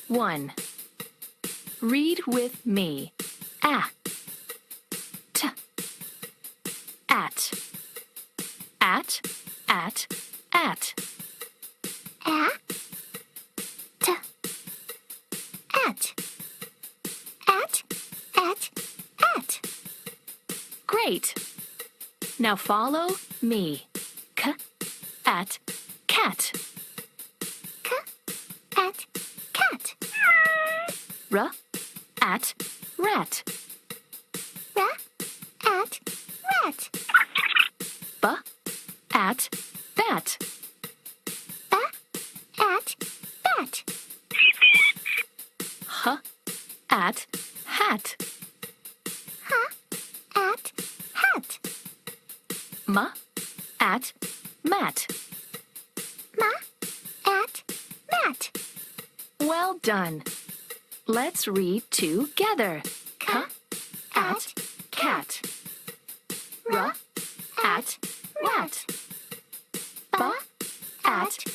1. Read with me. At, at, at, at, at. At. Great. Now follow me. At, cat. At, cat. At, rat. At, rat. At, bat. At, bat. At, hat. At, hat. At, mat. At, mat. Well done. Let's read together. At, cat. At, rat. At, bat. At, hat.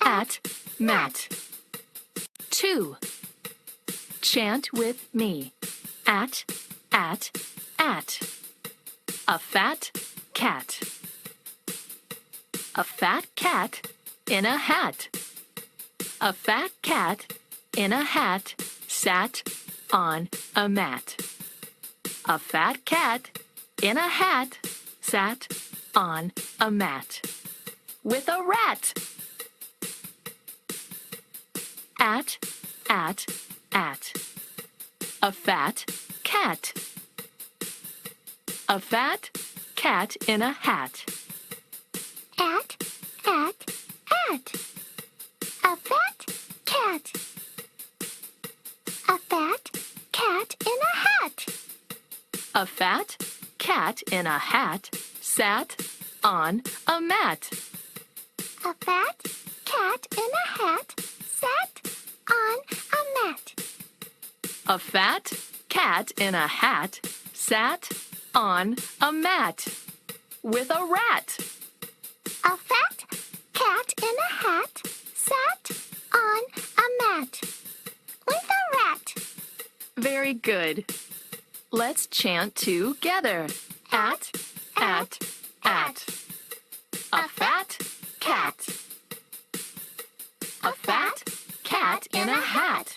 At, mat. 2. Chant with me. At. A fat cat. A fat cat in a hat. A fat cat in a hat sat on a mat. A fat cat in a hat sat on a mat. With a rat. At. A fat cat. A fat cat in a hat. At. A fat cat. A fat cat in a hat. A fat cat in a hat sat on a mat. A fat cat in a hat sat on a mat. A fat cat in a hat sat on a mat. With a rat. A fat cat in a hat sat on a mat. With a rat. Very good. Let's chant together. At. A fat cat. A fat cat in a hat.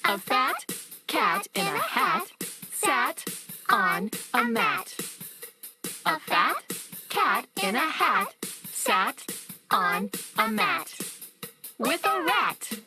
A fat cat in a hat sat on a mat. A fat cat in a hat sat on a mat. With a rat.